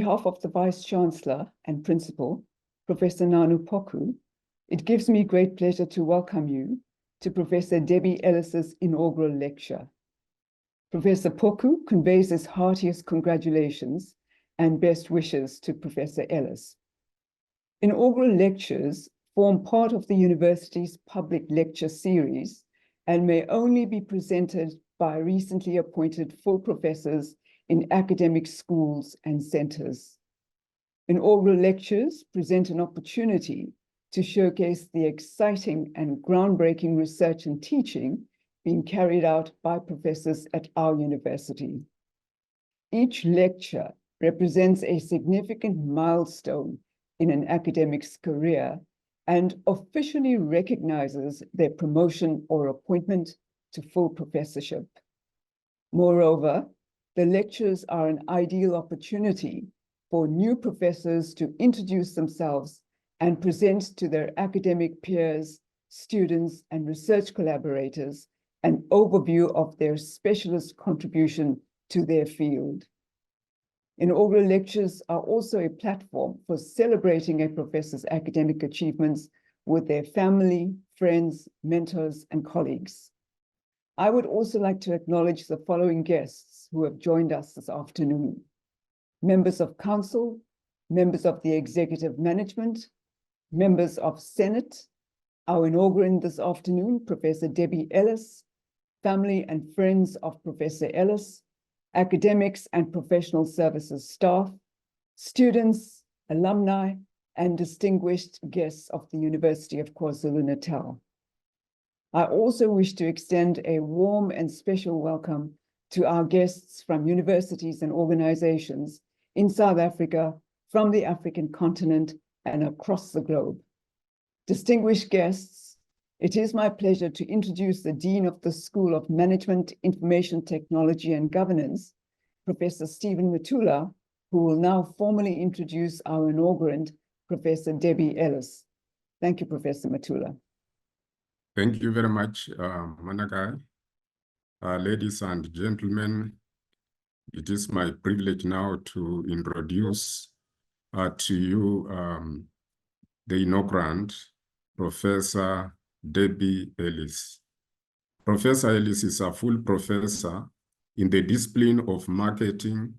behalf of the Vice-Chancellor and Principal, Professor Nanu Poku, it gives me great pleasure to welcome you to Professor Debbie Ellis's inaugural lecture. Professor Poku conveys his heartiest congratulations and best wishes to Professor Ellis. Inaugural lectures form part of the university's public lecture series and may only be presented by recently appointed full professors in academic schools and centers. Inaugural lectures present an opportunity to showcase the exciting and groundbreaking research and teaching being carried out by professors at our university. Each lecture represents a significant milestone in an academic's career and officially recognizes their promotion or appointment to full professorship. Moreover, the lectures are an ideal opportunity for new professors to introduce themselves and present to their academic peers, students, and research collaborators an overview of their specialist contribution to their field. Inaugural lectures are also a platform for celebrating a professor's academic achievements with their family, friends, mentors, and colleagues. I would also like to acknowledge the following guests who have joined us this afternoon: members of council, members of the executive management, members of Senate, our inaugurant this afternoon, Professor Debbie Ellis, family and friends of Professor Ellis, academics and professional services staff, students, alumni, and distinguished guests of the University of KwaZulu-Natal. I also wish to extend a warm and special welcome to our guests from universities and organizations in South Africa, from the African continent, and across the globe. Distinguished guests, it is my pleasure to introduce the Dean of the School of Management, Information Technology and Governance, Professor Stephen Matula, who will now formally introduce our inaugurant, Professor Debbie Ellis. Thank you, Professor Matula. Thank you very much, Managai. Ladies and gentlemen, it is my privilege now to introduce to you the inaugurant, Professor Debbie Ellis. Professor Ellis is a full professor in the discipline of marketing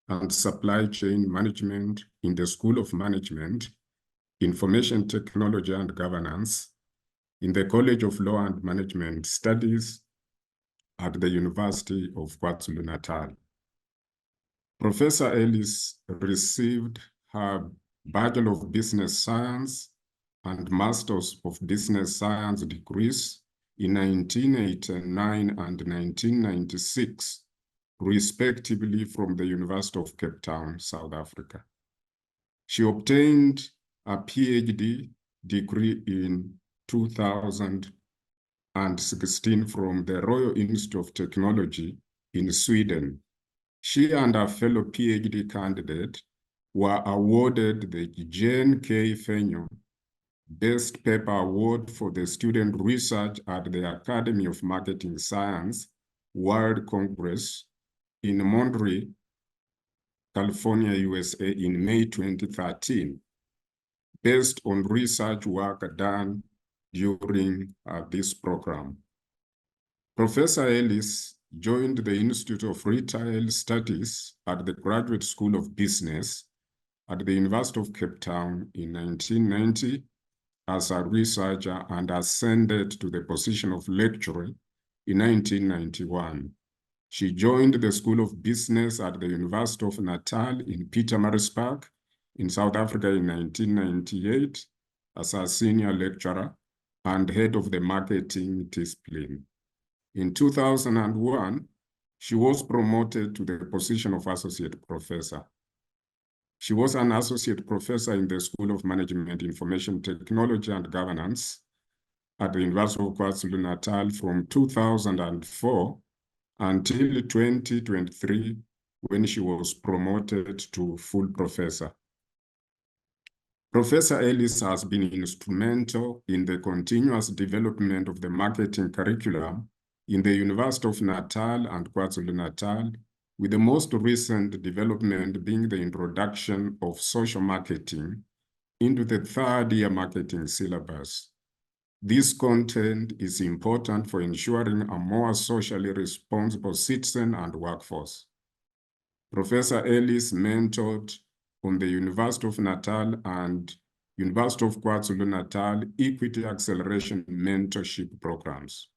and supply chain management in the School of Management, Information Technology and Governance in the College of Law and Management Studies at the University of KwaZulu-Natal. Professor Ellis received her Bachelor of Business Science and Masters of Business Science degrees in 1989 and 1996, respectively, from the University of Cape Town, South Africa. She obtained a PhD degree in 2016 from the Royal Institute of Technology in Sweden. She and her fellow PhD candidate were awarded the Jane K. Fenyo Best Paper Award for the Student Research at the Academy of Marketing Science World Congress in Montreal, California, USA in May 2013, based on research work done during this program. Professor Ellis joined the Institute of Retail Studies at the Graduate School of Business at the University of Cape Town in 1990 as a researcher and ascended to the position of lecturer in 1991. She joined the School of Business at the University of Natal in Pietermaritzburg in South Africa in 1998 as a senior lecturer and head of the marketing discipline. In 2001, she was promoted to the position of associate professor. She was an associate professor in the School of Management, Information Technology and Governance at the University of KwaZulu-Natal from 2004 until 2023, when she was promoted to full professor. Professor Ellis has been instrumental in the continuous development of the marketing curriculum in the University of Natal and KwaZulu-Natal with the most recent development being the introduction of social marketing into the third-year marketing syllabus. This content is important for ensuring a more socially responsible citizen and workforce. Professor Ellis mentored on the University of Natal and University of KwaZulu-Natal Equity Acceleration Mentorship Programs.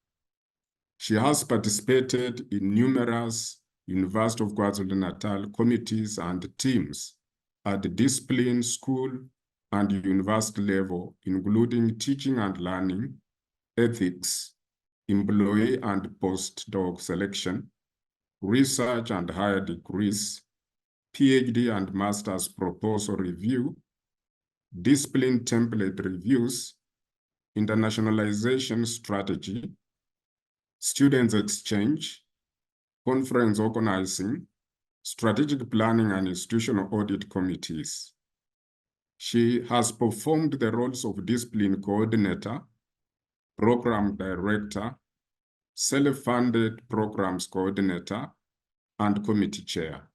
She has participated in numerous University of KwaZulu-Natal committees and teams at the discipline, school, and university level, including teaching and learning, ethics, employee and postdoc selection, research and higher degrees, PhD and master's proposal review, discipline template reviews, internationalization strategy, students exchange, conference organizing, strategic planning and institutional audit committees. She has performed the roles of discipline coordinator, program director, self-funded programs coordinator, and committee chair.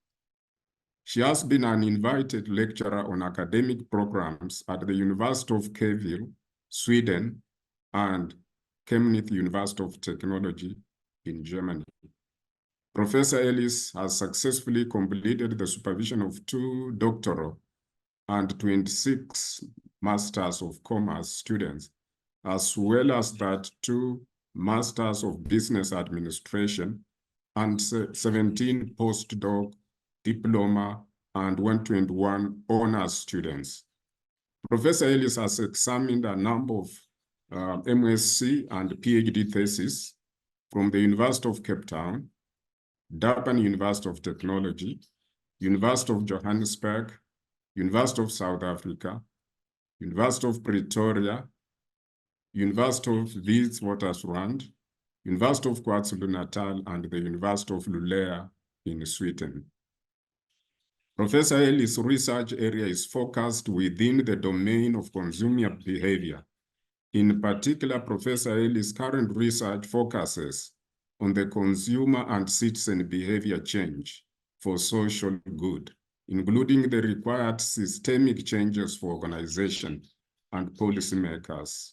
She has been an invited lecturer on academic programs at the University of Kville, Sweden, and Chemnitz University of Technology in Germany. Professor Ellis has successfully completed the supervision of 2 doctoral and 26 Masters of Commerce students, as well as that 2 Masters of Business Administration and 17 postdoc, diploma, and 121 honors students. Professor Ellis has examined a number of MSc and PhD theses from the University of Cape Town, Durban University of Technology, University of Johannesburg, University of South Africa, University of Pretoria, University of Witwatersrand, University of KwaZulu-Natal, and the University of Luleå in Sweden. Professor Ellis' research area is focused within the domain of consumer behavior. In particular, Professor Ellis' current research focuses on the consumer and citizen behavior change for social good, including the required systemic changes for organization and policymakers.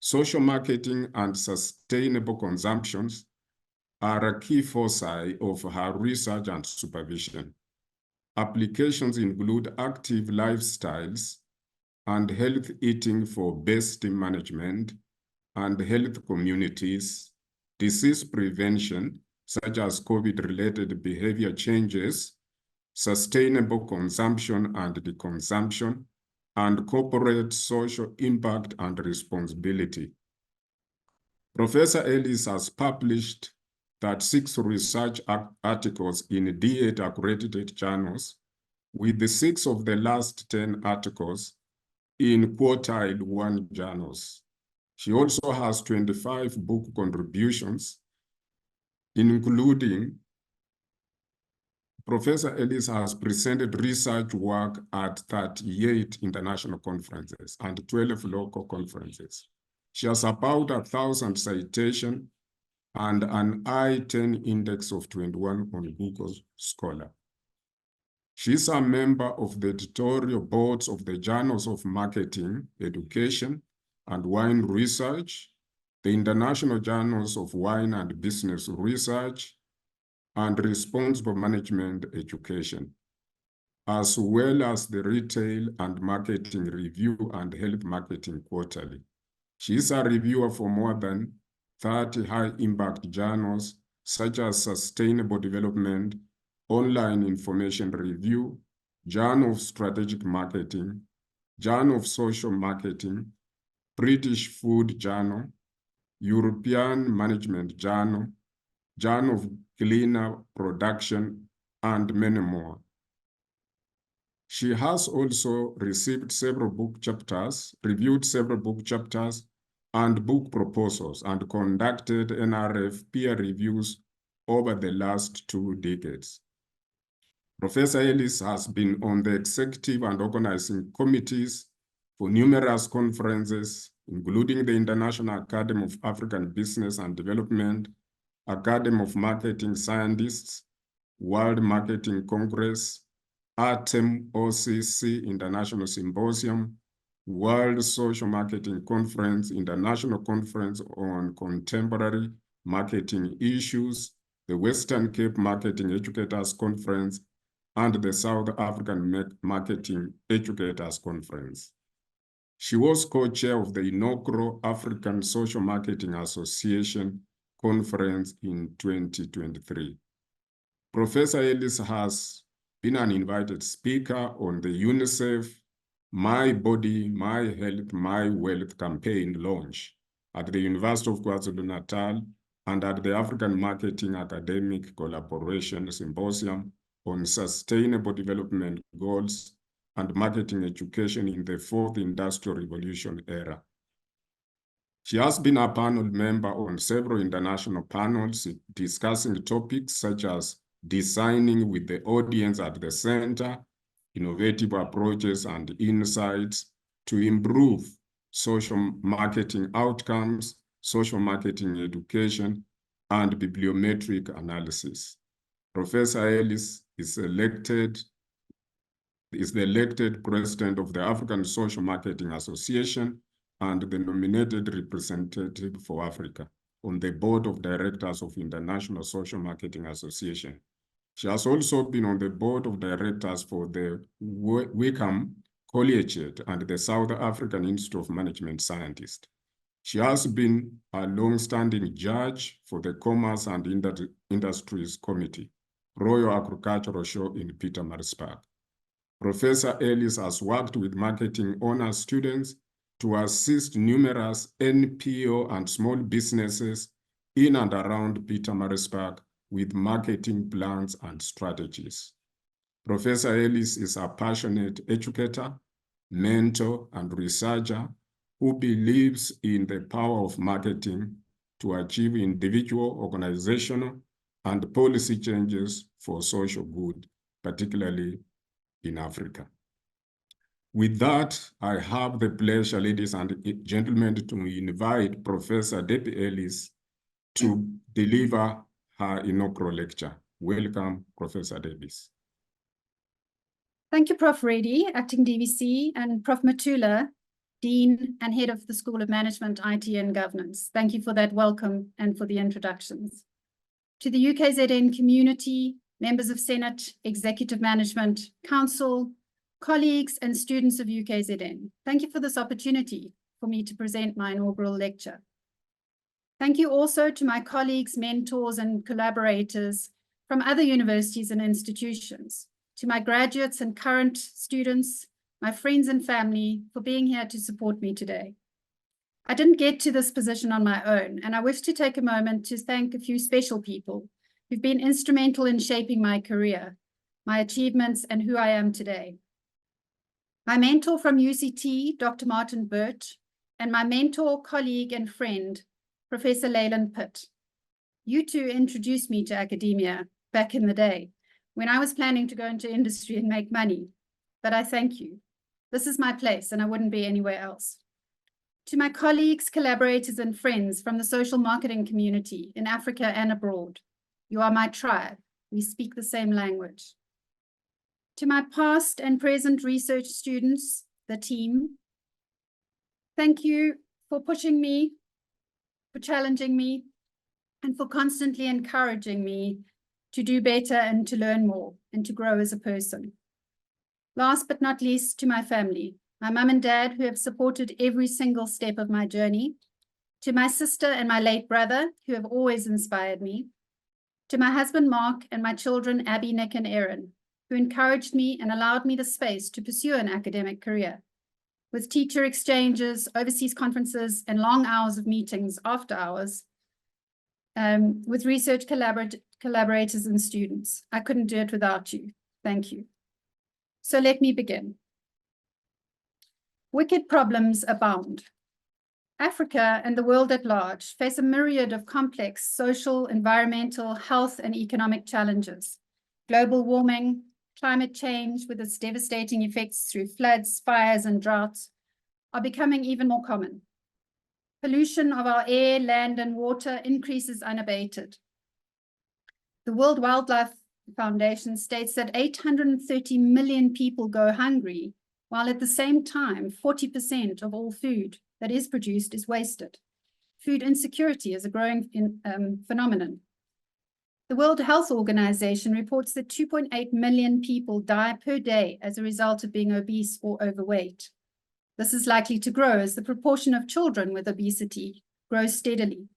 Social marketing and sustainable consumptions are a key foci of her research and supervision. Applications include active lifestyles and health eating for best management and health communities, disease prevention, such as COVID-related behavior changes, sustainable consumption and deconsumption, and corporate social impact and responsibility. Professor Ellis has published 36 research articles in D8 accredited journals, with the 6 of the last 10 articles in quartile 1 journals. She also has 25 book contributions, including Professor Ellis has presented research work at 38 international conferences and 12 local conferences. She has about 1,000 citations and an I-10 index of 21 on Google Scholar. She is a member of the editorial boards of the Journals of Marketing, Education, and Wine Research, the International Journals of Wine and Business Research, and Responsible Management Education, as well as the Retail and Marketing Review and Health Marketing Quarterly. She is a reviewer for more than 30 high-impact journals, such as Sustainable Development, Online Information Review, Journal of Strategic Marketing, Journal of Social Marketing, British Food Journal, European Management Journal, Journal of Cleaner Production, and many more. She has also received several book chapters, reviewed several book chapters and book proposals, and conducted NRF peer reviews over the last 2 decades. Professor Ellis has been on the executive and organizing committees for numerous conferences, including the International Academy of African Business and Development, Academy of Marketing Scientists, World Marketing Congress, ATEM OCC International Symposium, World Social Marketing Conference, International Conference on Contemporary Marketing Issues, the Western Cape Marketing Educators Conference, and the South African Marketing Educators Conference. She was co-chair of the inaugural African Social Marketing Association Conference in 2023. Professor Ellis has been an invited speaker on the UNICEF My Body, My Health, My Wealth campaign launch at the University of KwaZulu-Natal and at the African Marketing Academic Collaboration Symposium on Sustainable Development Goals and Marketing Education in the Fourth Industrial Revolution era. She has been a panel member on several international panels discussing topics such as designing with the audience at the center, innovative approaches and insights to improve social marketing outcomes, social marketing education, and bibliometric analysis. Professor Ellis is the elected president of the African Social Marketing Association and the nominated representative for Africa on the board of directors of International Social Marketing Association. She has also been on the board of directors for the Wickham Collegiate and the South African Institute of Management Scientists. She has been a long-standing judge for the Commerce and Industries Committee, Royal Agricultural Show in Pietermaritzburg. Professor Ellis has worked with marketing honors students to assist numerous NPO and small businesses in and around Pietermaritzburg with marketing plans and strategies. Professor Ellis is a passionate educator, mentor, and researcher who believes in the power of marketing to achieve individual, organizational, and policy changes for social good, particularly in Africa. With that, I have the pleasure, ladies and gentlemen, to invite Professor Debbie Ellis to deliver her inaugural lecture. Welcome, Professor Davis. Thank you, Prof. Reddy, Acting DVC, and Prof. Matula, Dean and Head of the School of Management, IT and Governance. Thank you for that welcome and for the introductions. To the UKZN community, members of Senate, Executive Management, Council, colleagues and students of UKZN, thank you for this opportunity for me to present my inaugural lecture. Thank you also to my colleagues, mentors, and collaborators from other universities and institutions, to my graduates and current students, my friends and family for being here to support me today. I didn't get to this position on my own, and I wish to take a moment to thank a few special people who've been instrumental in shaping my career, my achievements, and who I am today. My mentor from UCT, Dr. Martin Burt, and my mentor, colleague, and friend, Professor Leyland Pitt. You two introduced me to academia back in the day when I was planning to go into industry and make money, but I thank you. This is my place and I wouldn't be anywhere else. To my colleagues, collaborators, and friends from the social marketing community in Africa and abroad, you are my tribe. We speak the same language. To my past and present research students, the team, thank you for pushing me, for challenging me, and for constantly encouraging me to do better and to learn more and to grow as a person. Last but not least, to my family, my mum and dad who have supported every single step of my journey, to my sister and my late brother who have always inspired me, to my husband Mark and my children Abby, Nick, and Erin, who encouraged me and allowed me the space to pursue an academic career. With teacher exchanges, overseas conferences, and long hours of meetings after hours, with research collaborators and students. I couldn't do it without you. Thank you. So let me begin. Wicked problems abound. Africa and the world at large face a myriad of complex social, environmental, health, and economic challenges. Global warming, climate change with its devastating effects through floods, fires, and droughts are becoming even more common. Pollution of our air, land, and water increases unabated. The World Wildlife Foundation states that 830 million people go hungry, while at the same time, 40% of all food that is produced is wasted. Food insecurity is a growing phenomenon. The World Health Organization reports that 2.8 million people die per day as a result of being obese or overweight. This is likely to grow as the proportion of children with obesity grows steadily.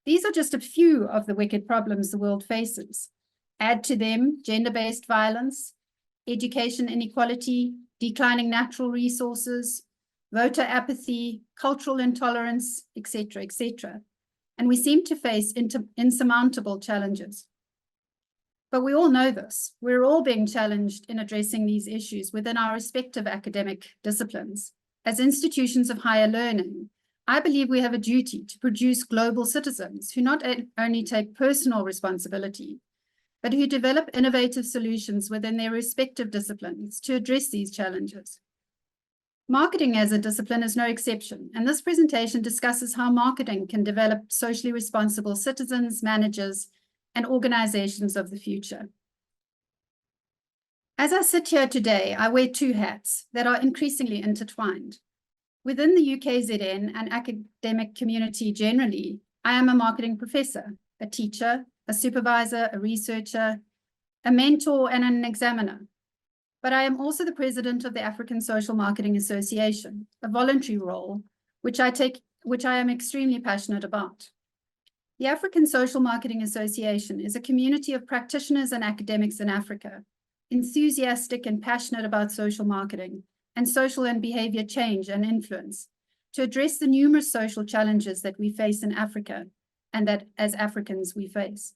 These are just a few of the wicked problems the world faces. Add to them gender-based violence, education inequality, declining natural resources, voter apathy, cultural intolerance, etc., etc. And we seem to face insurmountable challenges. But we all know this. We're all being challenged in addressing these issues within our respective academic disciplines. As institutions of higher learning, I believe we have a duty to produce global citizens who not only take personal responsibility, but who develop innovative solutions within their respective disciplines to address these challenges. Marketing as a discipline is no exception, and this presentation discusses how marketing can develop socially responsible citizens, managers, and organizations of the future. As I sit here today, I wear two hats that are increasingly intertwined. Within the UKZN and academic community generally, I am a marketing professor, a teacher, a supervisor, a researcher, a mentor, and an examiner. But I am also the president of the African Social Marketing Association, a voluntary role, which I am extremely passionate about. The African Social Marketing Association is a community of practitioners and academics in Africa, enthusiastic and passionate about social marketing and social and behavior change and influence to address the numerous social challenges that we face in Africa and that as Africans we face.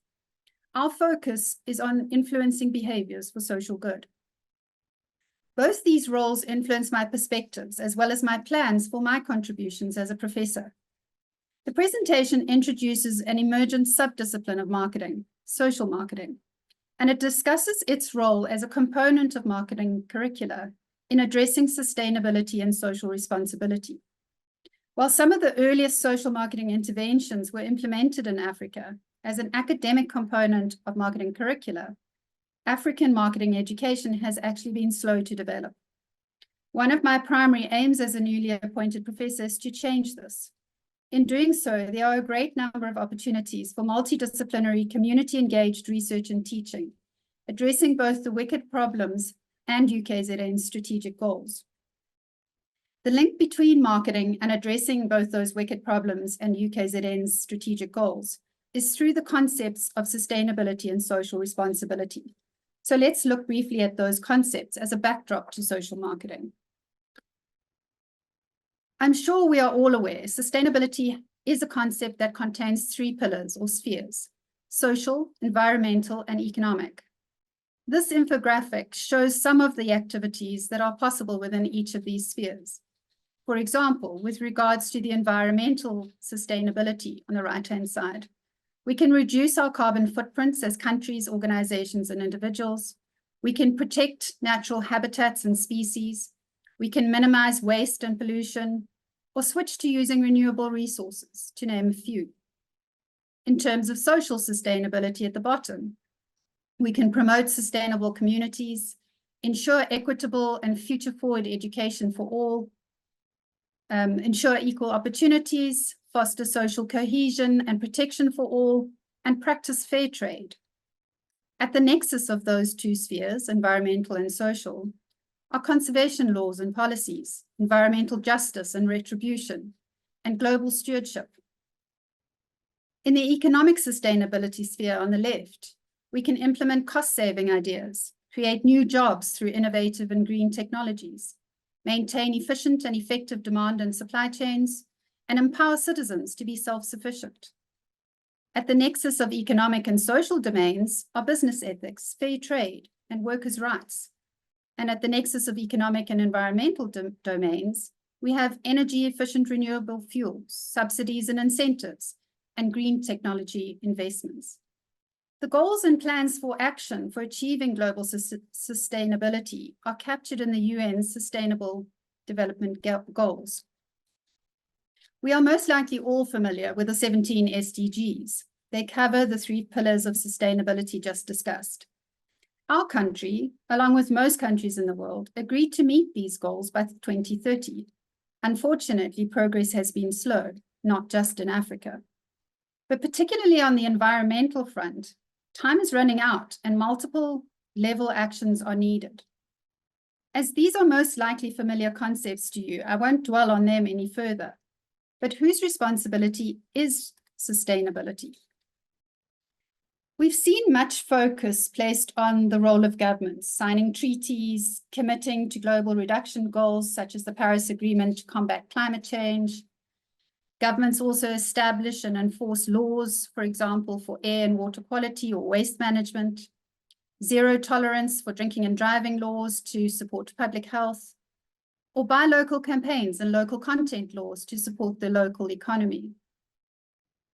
Our focus is on influencing behaviors for social good. Both these roles influence my perspectives as well as my plans for my contributions as a professor. The presentation introduces an emergent subdiscipline of marketing, social marketing, and it discusses its role as a component of marketing curricula in addressing sustainability and social responsibility. While some of the earliest social marketing interventions were implemented in Africa as an academic component of marketing curricula, African marketing education has actually been slow to develop. One of my primary aims as a newly appointed professor is to change this. In doing so, there are a great number of opportunities for multidisciplinary, community-engaged research and teaching, addressing both the wicked problems and UKZN's strategic goals. The link between marketing and addressing both those wicked problems and UKZN's strategic goals is through the concepts of sustainability and social responsibility. So let's look briefly at those concepts as a backdrop to social marketing. I'm sure we are all aware sustainability is a concept that contains three pillars or spheres: social, environmental, and economic. This infographic shows some of the activities that are possible within each of these spheres. For example, with regards to the environmental sustainability on the right-hand side, we can reduce our carbon footprints as countries, organizations, and individuals. We can protect natural habitats and species. We can minimize waste and pollution, or switch to using renewable resources, to name a few. In terms of social sustainability at the bottom, we can promote sustainable communities, ensure equitable and future-forward education for all, ensure equal opportunities, foster social cohesion and protection for all, and practice fair trade. At the nexus of those two spheres, environmental and social, are conservation laws and policies, environmental justice and retribution, and global stewardship. In the economic sustainability sphere on the left, we can implement cost-saving ideas, create new jobs through innovative and green technologies, maintain efficient and effective demand and supply chains, and empower citizens to be self-sufficient. At the nexus of economic and social domains are business ethics, fair trade, and workers' rights. And at the nexus of economic and environmental domains, we have energy-efficient renewable fuels, subsidies and incentives, and green technology investments. The goals and plans for action for achieving global sustainability are captured in the UN's Sustainable Development Goals. We are most likely all familiar with the 17 SDGs. They cover the three pillars of sustainability just discussed: Our country, along with most countries in the world, agreed to meet these goals by 2030. Unfortunately, progress has been slow, not just in Africa. But particularly on the environmental front, time is running out and multiple level actions are needed. As these are most likely familiar concepts to you, I won't dwell on them any further. But whose responsibility is sustainability? We've seen much focus placed on the role of governments, signing treaties, committing to global reduction goals, such as the Paris Agreement to combat climate change. Governments also establish and enforce laws, for example, for air and water quality or waste management, zero tolerance for drinking and driving laws to support public health, or buy local campaigns and local content laws to support the local economy.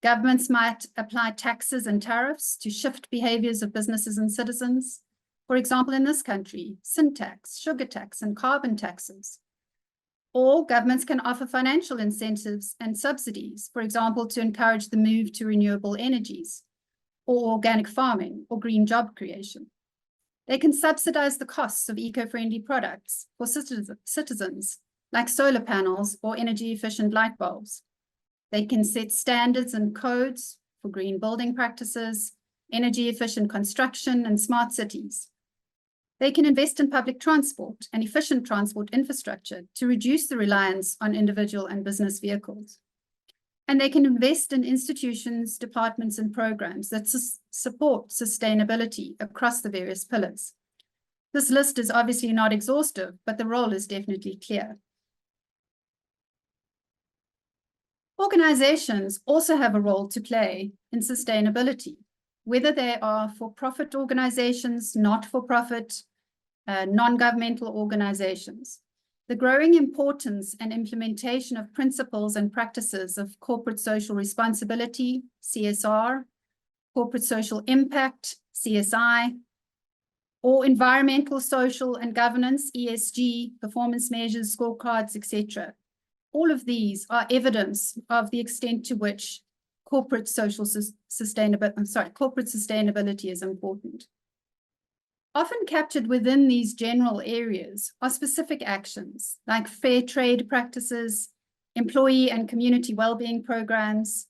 Governments might apply taxes and tariffs to shift behaviors of businesses and citizens. For example, in this country, sin tax, sugar tax, and carbon taxes. Or governments can offer financial incentives and subsidies, for example, to encourage the move to renewable energies, or organic farming, or green job creation. They can subsidize the costs of eco-friendly products for citizens, like solar panels or energy-efficient light bulbs. They can set standards and codes for green building practices, energy-efficient construction, and smart cities. They can invest in public transport and efficient transport infrastructure to reduce the reliance on individual and business vehicles. And they can invest in institutions, departments, and programs that support sustainability across the various pillars. This list is obviously not exhaustive, but the role is definitely clear. Organizations also have a role to play in sustainability, whether they are for-profit organizations, not-for-profit, non-governmental organizations. The growing importance and implementation of principles and practices of corporate social responsibility, CSR, corporate social impact, CSI, or environmental, social, and governance, ESG, performance measures, scorecards, etc. All of these are evidence of the extent to which corporate sustainability is important. Often captured within these general areas are specific actions like fair trade practices, employee and community well-being programs,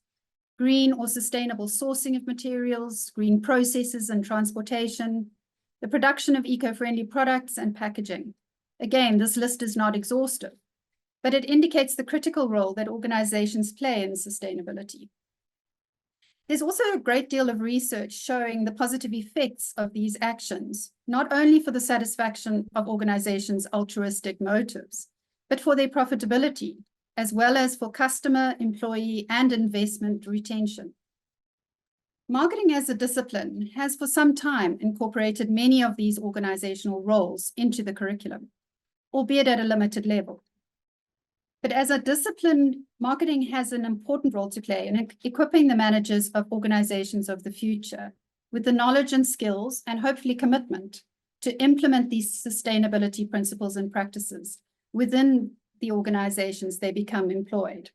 green or sustainable sourcing of materials, green processes and transportation, the production of eco-friendly products and packaging. Again, this list is not exhaustive, but it indicates the critical role that organizations play in sustainability. There's also a great deal of research showing the positive effects of these actions, not only for the satisfaction of organizations' altruistic motives, but for their profitability, as well as for customer, employee, and investment retention. Marketing as a discipline has for some time incorporated many of these organizational roles into the curriculum, albeit at a limited level. But as a discipline, marketing has an important role to play in equipping the managers of organizations of the future with the knowledge and skills and hopefully commitment to implement these sustainability principles and practices within the organizations they become employed.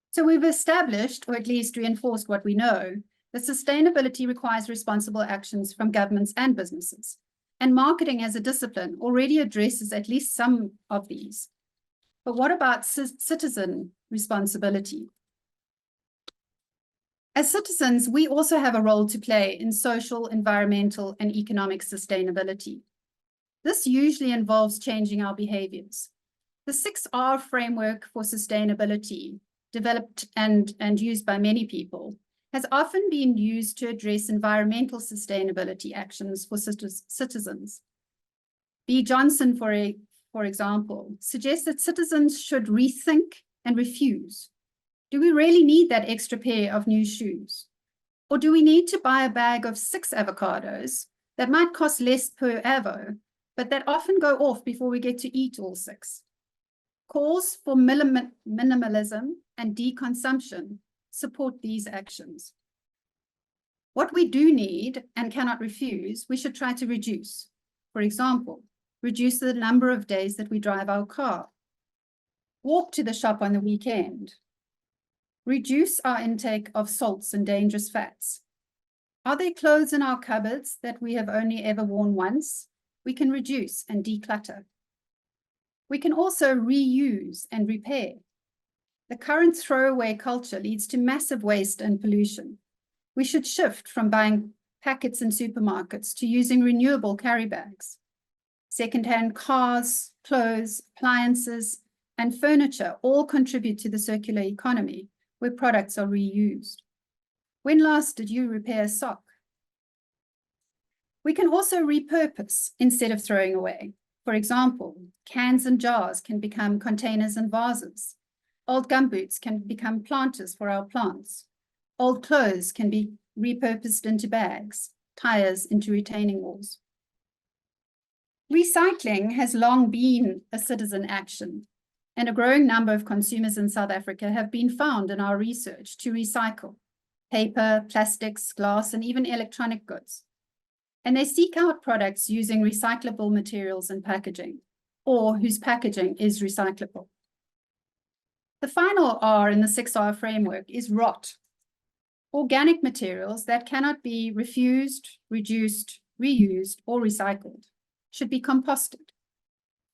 So we've established, or at least reinforced what we know, that sustainability requires responsible actions from governments and businesses. And marketing as a discipline already addresses at least some of these. But what about citizen responsibility? As citizens, we also have a role to play in social, environmental, and economic sustainability. This usually involves changing our behaviors. The 6R framework for sustainability, developed and used by many people, has often been used to address environmental sustainability actions for citizens. B. Johnson, for example, suggests that citizens should rethink and refuse. Do we really need that extra pair of new shoes? Or do we need to buy a bag of 6 avocados that might cost less per avo, but that often go off before we get to eat all 6? Calls for minimalism and deconsumption support these actions. What we do need and cannot refuse, we should try to reduce. For example, reduce the number of days that we drive our car, walk to the shop on the weekend, reduce our intake of salts and dangerous fats, Are there clothes in our cupboards that we have only ever worn once? We can reduce and declutter. We can also reuse and repair. The current throwaway culture leads to massive waste and pollution. We should shift from buying packets in supermarkets to using renewable carry bags. Secondhand cars, clothes, appliances, and furniture all contribute to the circular economy where products are reused. When last did you repair a sock? We can also repurpose instead of throwing away. For example, cans and jars can become containers and vases. Old gumboots can become planters for our plants. Old clothes can be repurposed into bags, tires into retaining walls. Recycling has long been a citizen action, and a growing number of consumers in South Africa have been found in our research to recycle paper, plastics, glass, and even electronic goods. And they seek out products using recyclable materials and packaging, or whose packaging is recyclable. The final R in the 6R framework is ROT, organic materials that cannot be refused, reduced, reused, or recycled, should be composted.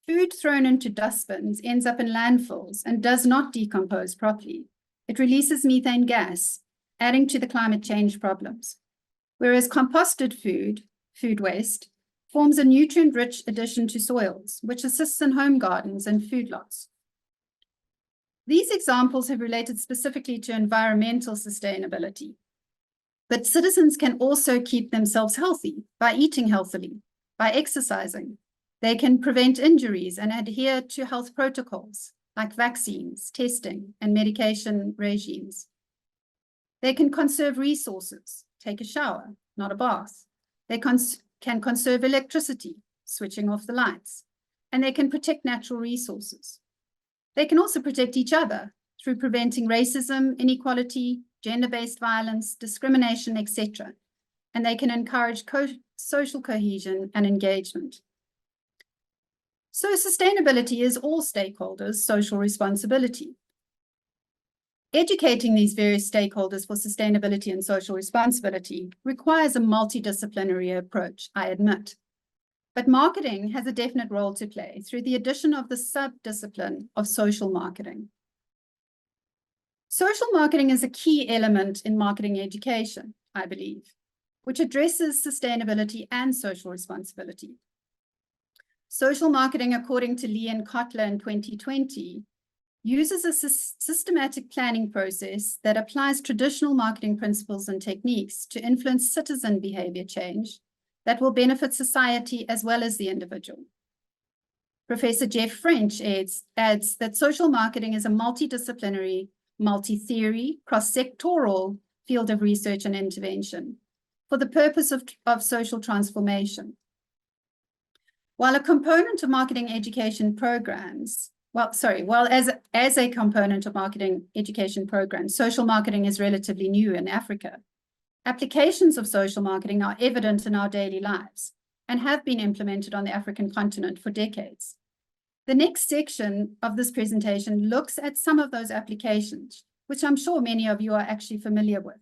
Food thrown into dustbins ends up in landfills and does not decompose properly. It releases methane gas, adding to the climate change problems. Whereas composted food waste, forms a nutrient-rich addition to soils, which assists in home gardens and food lots. These examples have related specifically to environmental sustainability, but citizens can also keep themselves healthy by eating healthily, by exercising. They can prevent injuries and adhere to health protocols like vaccines, testing, and medication regimes. They can conserve resources, take a shower, not a bath. They can conserve electricity, switching off the lights, and they can protect natural resources. They can also protect each other through preventing racism, inequality, gender-based violence, discrimination, etc. And they can encourage social cohesion and engagement. So sustainability is all stakeholders' social responsibility. Educating these various stakeholders for sustainability and social responsibility requires a multidisciplinary approach, I admit. But marketing has a definite role to play through the addition of the sub-discipline of social marketing. Social marketing is a key element in marketing education, I believe, which addresses sustainability and social responsibility. Social marketing, according to Lee and Kotler in 2020, uses a systematic planning process that applies traditional marketing principles and techniques to influence citizen behavior change that will benefit society as well as the individual. Professor Jeff French adds that social marketing is a multidisciplinary, multi-theory, cross-sectoral field of research and intervention for the purpose of social transformation. While a component of marketing education programs, as a component of marketing education programs, social marketing is relatively new in Africa. Applications of social marketing are evident in our daily lives and have been implemented on the African continent for decades. The next section of this presentation looks at some of those applications, which I'm sure many of you are actually familiar with.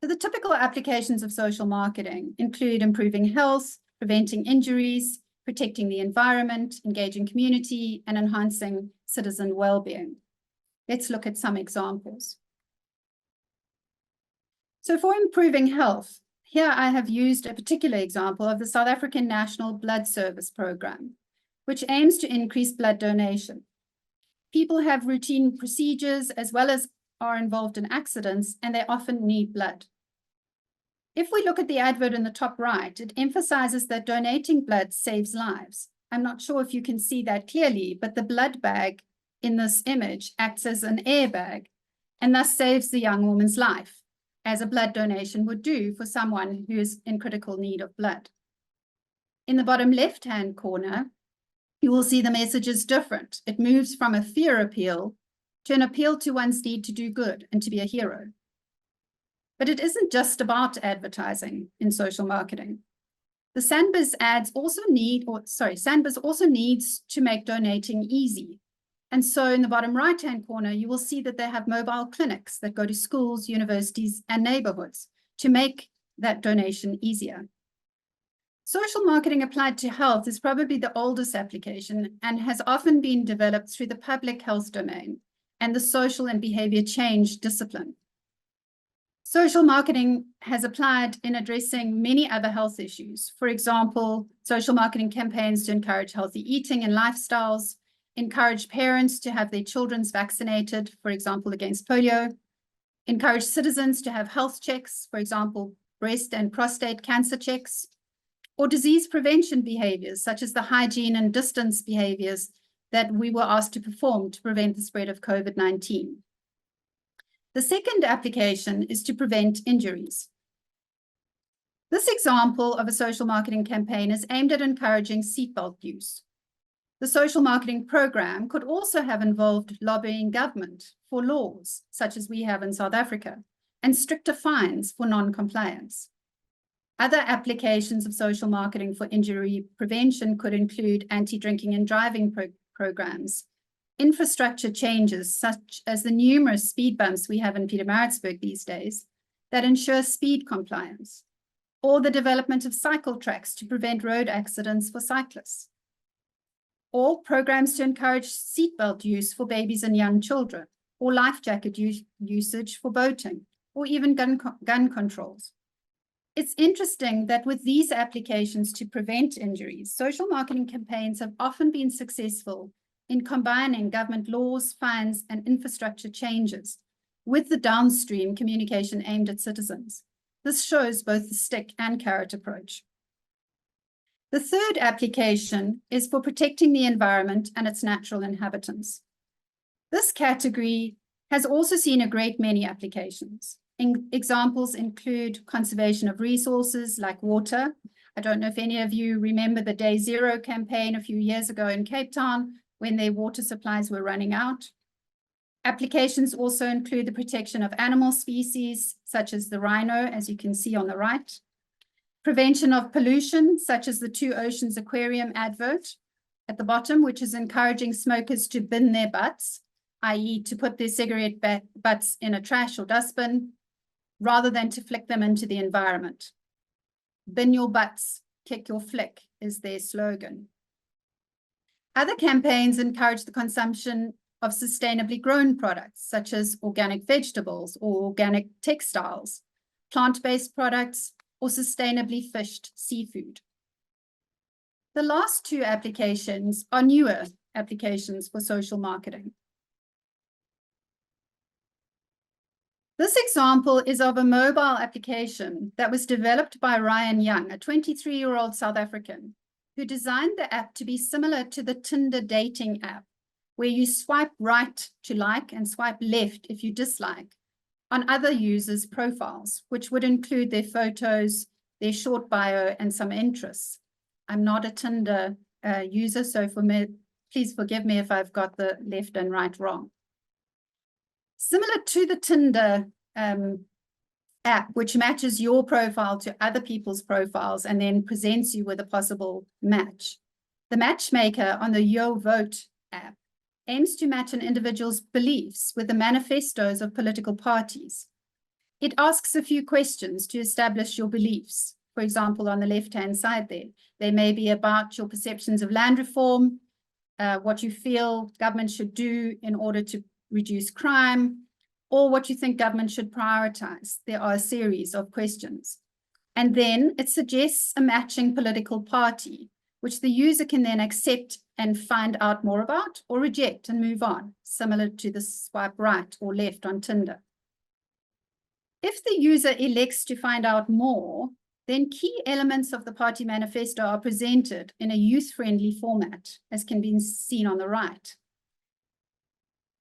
So the typical applications of social marketing include improving health, preventing injuries, protecting the environment, engaging community, and enhancing citizen well-being. Let's look at some examples. So for improving health, here I have used a particular example of the South African National Blood Service Program, which aims to increase blood donation. People have routine procedures as well as are involved in accidents, and they often need blood. If we look at the advert in the top right, it emphasizes that donating blood saves lives. I'm not sure if you can see that clearly, but the blood bag in this image acts as an airbag and thus saves the young woman's life, as a blood donation would do for someone who is in critical need of blood. In the bottom left-hand corner, you will see the message is different. It moves from a fear appeal to an appeal to one's need to do good and to be a hero. But it isn't just about advertising in social marketing. The SANBIZ SANBIZ also needs to make donating easy. And so in the bottom right-hand corner, you will see that they have mobile clinics that go to schools, universities, and neighborhoods to make that donation easier. Social marketing applied to health is probably the oldest application and has often been developed through the public health domain and the social and behavior change discipline. Social marketing has applied in addressing many other health issues. For example, social marketing campaigns to encourage healthy eating and lifestyles, encourage parents to have their children vaccinated, for example, against polio, encourage citizens to have health checks, for example, breast and prostate cancer checks, or disease prevention behaviors, such as the hygiene and distance behaviors that we were asked to perform to prevent the spread of COVID-19. The second application is to prevent injuries. This example of a social marketing campaign is aimed at encouraging seatbelt use. The social marketing program could also have involved lobbying government for laws, such as we have in South Africa, and stricter fines for non-compliance. Other applications of social marketing for injury prevention could include anti-drinking and driving programs, infrastructure changes, such as the numerous speed bumps we have in Pietermaritzburg these days that ensure speed compliance, or the development of cycle tracks to prevent road accidents for cyclists, or programs to encourage seatbelt use for babies and young children, or life jacket usage for boating, or even gun controls. It's interesting that with these applications to prevent injuries, social marketing campaigns have often been successful in combining government laws, fines, and infrastructure changes with the downstream communication aimed at citizens. This shows both the stick and carrot approach. The third application is for protecting the environment and its natural inhabitants. This category has also seen a great many applications. Examples include conservation of resources like water. I don't know if any of you remember the Day Zero campaign a few years ago in Cape Town when their water supplies were running out. Applications also include the protection of animal species, such as the rhino, as you can see on the right. Prevention of pollution, such as the Two Oceans Aquarium advert at the bottom, which is encouraging smokers to bin their butts, i.e. to put their cigarette butts in a trash or dustbin, rather than to flick them into the environment. Bin your butts, kick your flick is their slogan. Other campaigns encourage the consumption of sustainably grown products, such as organic vegetables or organic textiles, plant-based products, or sustainably fished seafood. The last two applications are newer applications for social marketing. This example is of a mobile application that was developed by Ryan Young, a 23-year-old South African, who designed the app to be similar to the Tinder dating app, where you swipe right to like and swipe left if you dislike on other users' profiles, which would include their photos, their short bio, and some interests. I'm not a Tinder user, so please forgive me if I've got the left and right wrong. Similar to the Tinder app, which matches your profile to other people's profiles and then presents you with a possible match, the matchmaker on the Yo Vote app aims to match an individual's beliefs with the manifestos of political parties. It asks a few questions to establish your beliefs. For example, on the left-hand side there, they may be about your perceptions of land reform, what you feel government should do in order to reduce crime, or what you think government should prioritize. There are a series of questions. And then it suggests a matching political party, which the user can then accept and find out more about, or reject and move on, similar to the swipe right or left on Tinder. If the user elects to find out more, then key elements of the party manifesto are presented in a youth-friendly format, as can be seen on the right.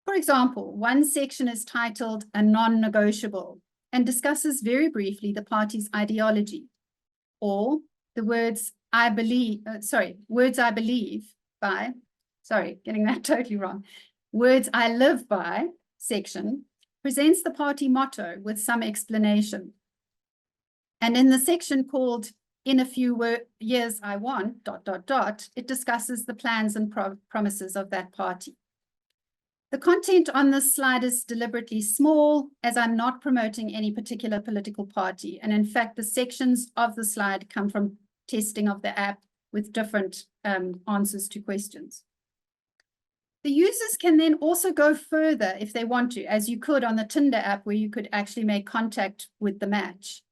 For example, one section is titled "A Non-Negotiable" and discusses very briefly the party's ideology, or the words I believe by, getting that totally wrong, words I live by section presents the party motto with some explanation. And in the section called "In a Few Years I Want, ... it discusses the plans and promises of that party. The content on this slide is deliberately small, as I'm not promoting any particular political party. And in fact, the sections of the slide come from testing of the app with different answers to questions. The users can then also go further if they want to, as you could on the Tinder app, where you could actually make contact with the match.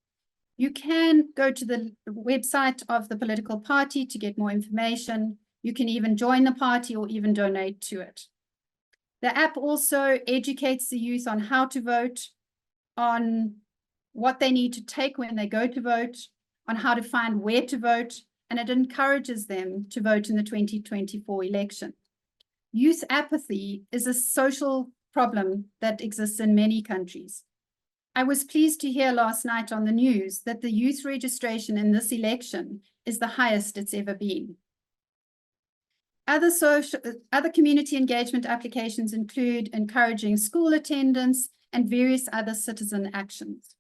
You can go to the website of the political party to get more information. You can even join the party or even donate to it. The app also educates the youth on how to vote, on what they need to take when they go to vote, on how to find where to vote, and it encourages them to vote in the 2024 election. Youth apathy is a social problem that exists in many countries. I was pleased to hear last night on the news that the youth registration in this election is the highest it's ever been. Other community engagement applications include encouraging school attendance and various other citizen actions.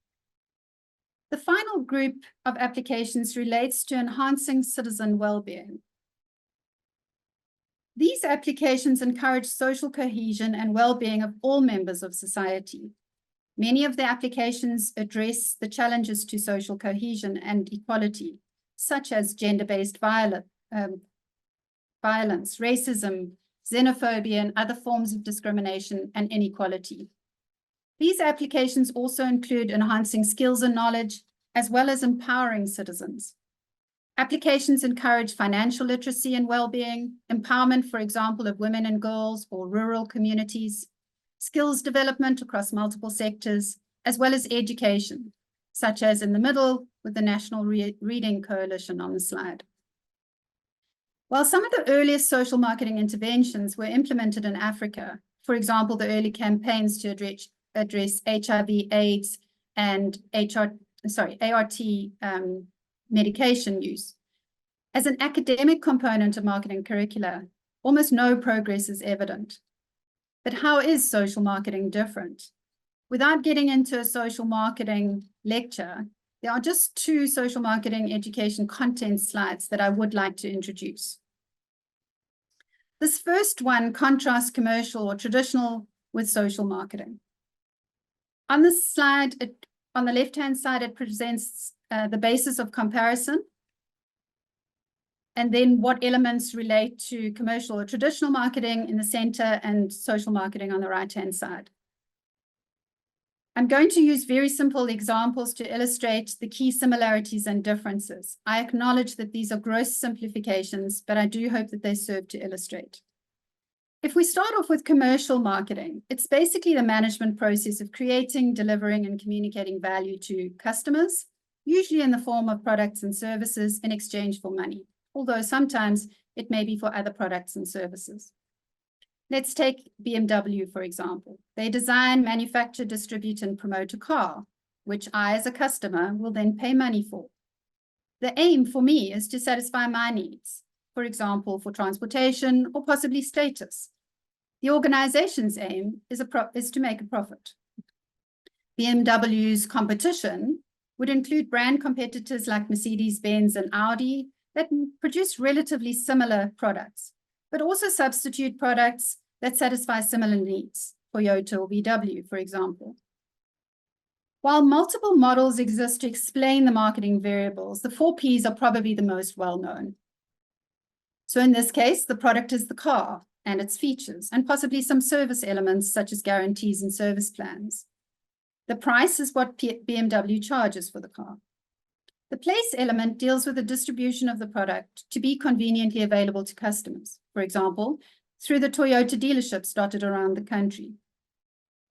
The final group of applications relates to enhancing citizen well-being. These applications encourage social cohesion and well-being of all members of society. Many of the applications address the challenges to social cohesion and equality, such as gender-based violence, racism, xenophobia, and other forms of discrimination and inequality. These applications also include enhancing skills and knowledge, as well as empowering citizens. Applications encourage financial literacy and well-being, empowerment, for example, of women and girls or rural communities, skills development across multiple sectors, as well as education, such as in the middle with the National Reading Coalition on the slide. While some of the earliest social marketing interventions were implemented in Africa, for example, the early campaigns to address HIV, AIDS, and ART medication use, as an academic component of marketing curricula, almost no progress is evident. But how is social marketing different? Without getting into a social marketing lecture, there are just 2 social marketing education content slides that I would like to introduce. This first one contrasts commercial or traditional with social marketing. On this slide, on the left-hand side, it presents the basis of comparison, and then what elements relate to commercial or traditional marketing in the center and social marketing on the right-hand side. I'm going to use very simple examples to illustrate the key similarities and differences. I acknowledge that these are gross simplifications, but I do hope that they serve to illustrate. If we start off with commercial marketing, it's basically the management process of creating, delivering, and communicating value to customers, usually in the form of products and services in exchange for money, although sometimes it may be for other products and services. Let's take BMW, for example. They design, manufacture, distribute, and promote a car, which I, as a customer, will then pay money for. The aim for me is to satisfy my needs, for example, for transportation or possibly status. The organization's aim is to make a profit. BMW's competition would include brand competitors like Mercedes-Benz and Audi that produce relatively similar products, but also substitute products that satisfy similar needs, Toyota or VW, for example. While multiple models exist to explain the marketing variables, the 4 Ps are probably the most well-known. So in this case, the product is the car and its features, and possibly some service elements such as guarantees and service plans. The price is what BMW charges for the car. The place element deals with the distribution of the product to be conveniently available to customers, for example, through the Toyota dealerships dotted around the country.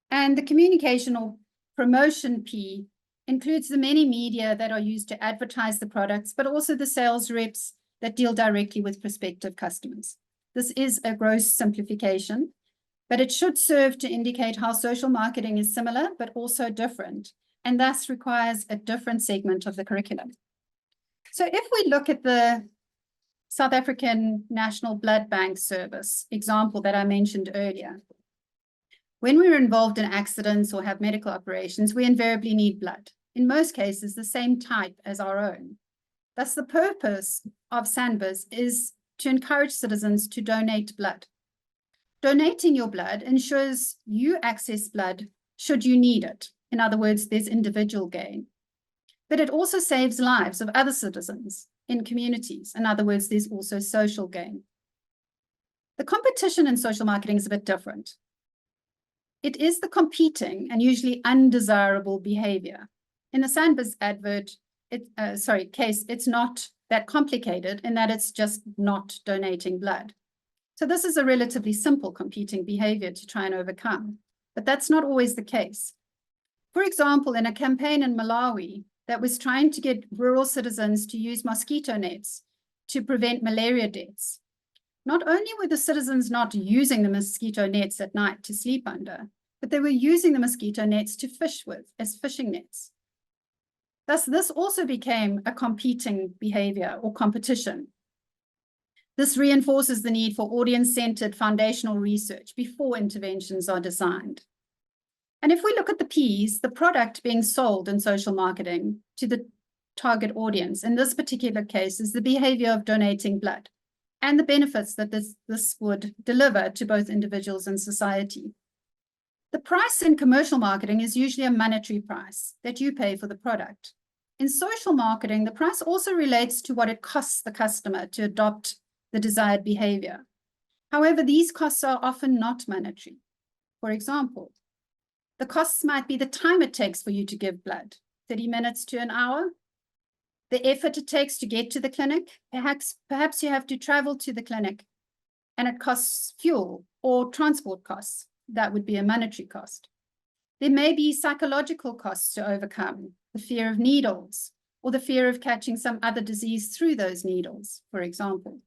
And the communication or promotion P includes the many media that are used to advertise the products, but also the sales reps that deal directly with prospective customers. This is a gross simplification, but it should serve to indicate how social marketing is similar, but also different, and thus requires a different segment of the curriculum. So if we look at the South African National Blood Bank Service example that I mentioned earlier, when we're involved in accidents or have medical operations, we invariably need blood, in most cases the same type as our own. Thus, the purpose of SANBIS is to encourage citizens to donate blood. Donating your blood ensures you access blood should you need it. In other words, there's individual gain. But it also saves lives of other citizens in communities. In other words, there's also social gain. The competition in social marketing is a bit different. It is the competing and usually undesirable behavior. In the SANBIZ advert, case, it's not that complicated in that it's just not donating blood. So this is a relatively simple competing behavior to try and overcome, but that's not always the case. For example, in a campaign in Malawi that was trying to get rural citizens to use mosquito nets to prevent malaria deaths, not only were the citizens not using the mosquito nets at night to sleep under, but they were using the mosquito nets to fish with as fishing nets. Thus, this also became a competing behavior or competition. This reinforces the need for audience-centered foundational research before interventions are designed. And if we look at the Ps, the product being sold in social marketing to the target audience, in this particular case, is the behavior of donating blood and the benefits that this would deliver to both individuals and society. The price in commercial marketing is usually a monetary price that you pay for the product. In social marketing, the price also relates to what it costs the customer to adopt the desired behavior. However, these costs are often not monetary. For example, the costs might be the time it takes for you to give blood, 30 minutes to an hour, the effort it takes to get to the clinic. Perhaps you have to travel to the clinic and it costs fuel or transport costs. That would be a monetary cost. There may be psychological costs to overcome, the fear of needles or the fear of catching some other disease through those needles, for example.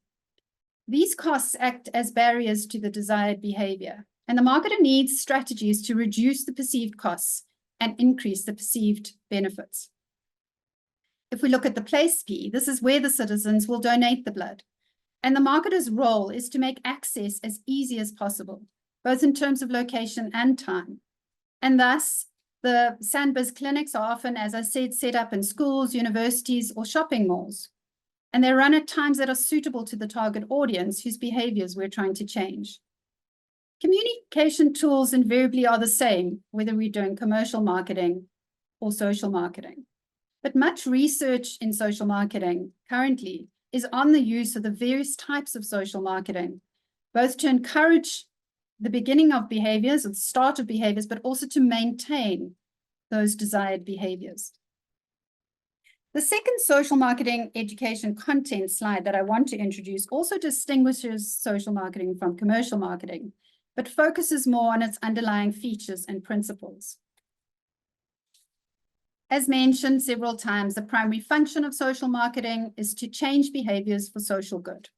These costs act as barriers to the desired behavior, and the marketer needs strategies to reduce the perceived costs and increase the perceived benefits. If we look at the place P, this is where the citizens will donate the blood. And the marketer's role is to make access as easy as possible, both in terms of location and time. And thus, the SANBIZ clinics are often, as I said, set up in schools, universities, or shopping malls. And they're run at times that are suitable to the target audience whose behaviors we're trying to change. Communication tools invariably are the same, whether we're doing commercial marketing or social marketing. But much research in social marketing currently is on the use of the various types of social marketing, both to encourage the beginning of behaviors, or the start of behaviors, but also to maintain those desired behaviors. The second social marketing education content slide that I want to introduce also distinguishes social marketing from commercial marketing, but focuses more on its underlying features and principles. As mentioned several times, the primary function of social marketing is to change behaviors for social good.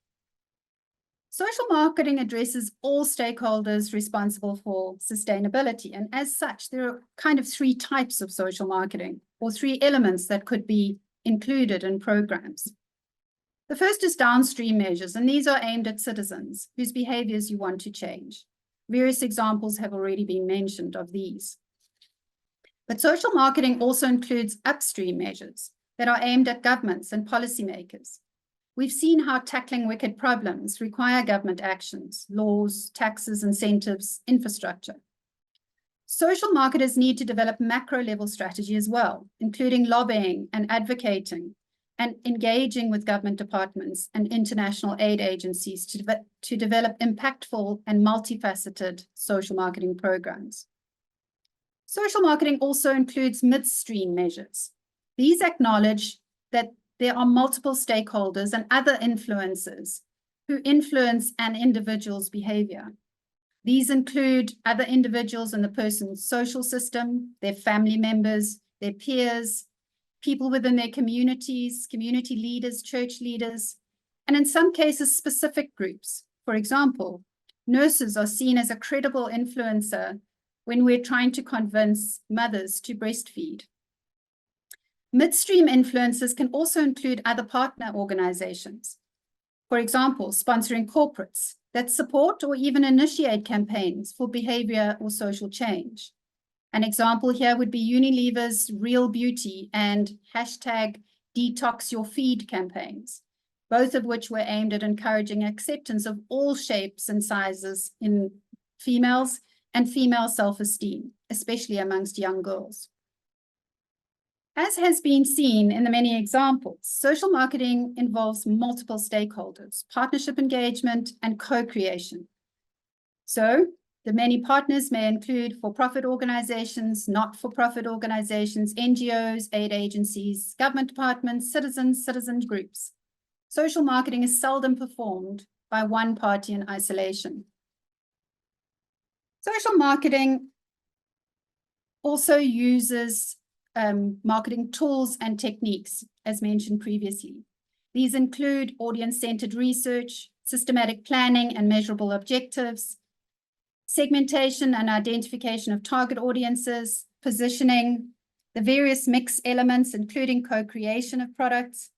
Social marketing addresses all stakeholders responsible for sustainability. And as such, there are kind of three types of social marketing, or three elements that could be included in programs. The first is downstream measures, and these are aimed at citizens whose behaviors you want to change. Various examples have already been mentioned of these. But social marketing also includes upstream measures that are aimed at governments and policymakers. We've seen how tackling wicked problems require government actions, laws, taxes, incentives, infrastructure. Social marketers need to develop macro-level strategy as well, including lobbying and advocating and engaging with government departments and international aid agencies to develop impactful and multifaceted social marketing programs. Social marketing also includes midstream measures. These acknowledge that there are multiple stakeholders and other influencers who influence an individual's behavior. These include other individuals in the person's social system, their family members, their peers, people within their communities, community leaders, church leaders, and in some cases, specific groups. For example, nurses are seen as a credible influencer when we're trying to convince mothers to breastfeed. Midstream influencers can also include other partner organizations. For example, sponsoring corporates that support or even initiate campaigns for behavior or social change. An example here would be Unilever's Real Beauty and #DetoxYourFeed campaigns, both of which were aimed at encouraging acceptance of all shapes and sizes in females and female self-esteem, especially amongst young girls. As has been seen in the many examples, social marketing involves multiple stakeholders, partnership engagement, and co-creation. So, the many partners may include for-profit organizations, not-for-profit organizations, NGOs, aid agencies, government departments, citizen groups. Social marketing is seldom performed by one party in isolation. Social marketing also uses marketing tools and techniques, as mentioned previously. These include audience-centered research, systematic planning and measurable objectives, segmentation and identification of target audiences, positioning, the various mix elements, including co-creation of products,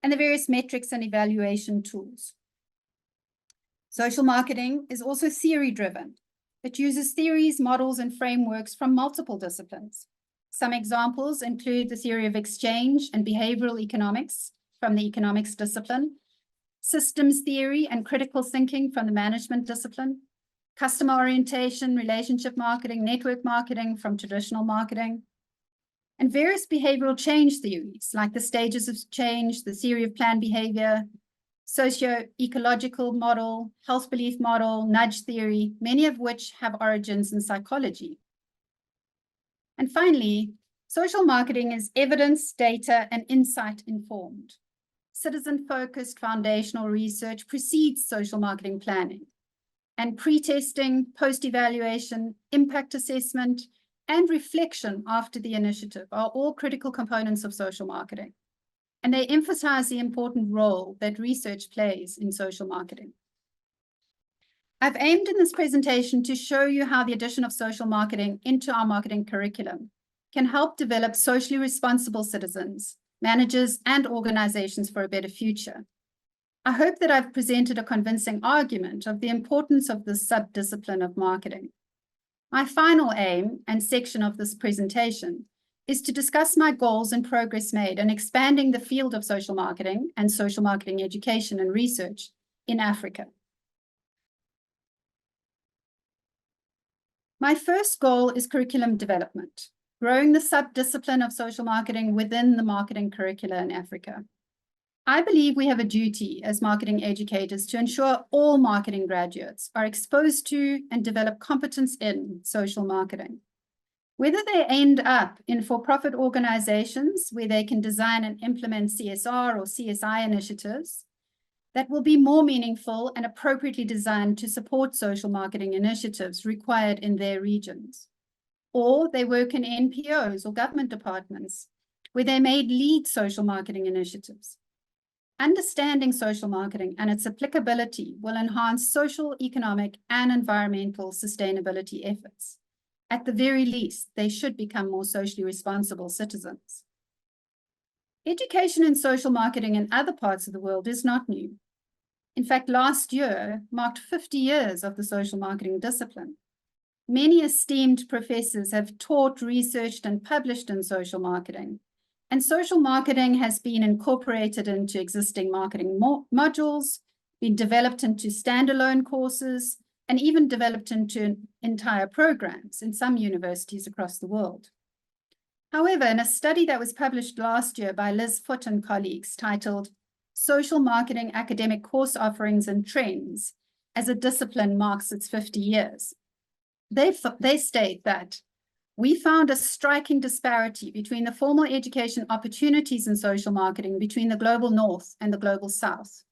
and the various metrics and evaluation tools. Social marketing is also theory-driven. It uses theories, models, and frameworks from multiple disciplines. Some examples include the theory of exchange and behavioral economics from the economics discipline, systems theory and critical thinking from the management discipline, customer orientation, relationship marketing, network marketing from traditional marketing, and various behavioral change theories like the stages of change, the theory of planned behavior, socio-ecological model, health belief model, nudge theory, many of which have origins in psychology. And finally, social marketing is evidence, data, and insight informed. Citizen-focused foundational research precedes social marketing planning, and pre-testing, post-evaluation, impact assessment, and reflection after the initiative are all critical components of social marketing. And they emphasize the important role that research plays in social marketing. I've aimed in this presentation to show you how the addition of social marketing into our marketing curriculum can help develop socially responsible citizens, managers, and organizations for a better future. I hope that I've presented a convincing argument of the importance of this sub-discipline of marketing. My final aim and section of this presentation is to discuss my goals and progress made in expanding the field of social marketing and social marketing education and research in Africa. My first goal is curriculum development, growing the sub-discipline of social marketing within the marketing curricula in Africa. I believe we have a duty as marketing educators to ensure all marketing graduates are exposed to and develop competence in social marketing. Whether they end up in for-profit organizations where they can design and implement CSR or CSI initiatives that will be more meaningful and appropriately designed to support social marketing initiatives required in their regions. Or they work in NPOs or government departments where they may lead social marketing initiatives. Understanding social marketing and its applicability will enhance social, economic, and environmental sustainability efforts. At the very least, they should become more socially responsible citizens. Education in social marketing in other parts of the world is not new. In fact, last year marked 50 years of the social marketing discipline. Many esteemed professors have taught, researched, and published in social marketing. And social marketing has been incorporated into existing marketing modules, been developed into standalone courses, and even developed into entire programs in some universities across the world. However, in a study that was published last year by Liz Foote and colleagues titled Social Marketing Academic Course Offerings and Trends as a Discipline Marks its 50 years, they state that we found a striking disparity between the formal education opportunities in social marketing between the global North and the global South.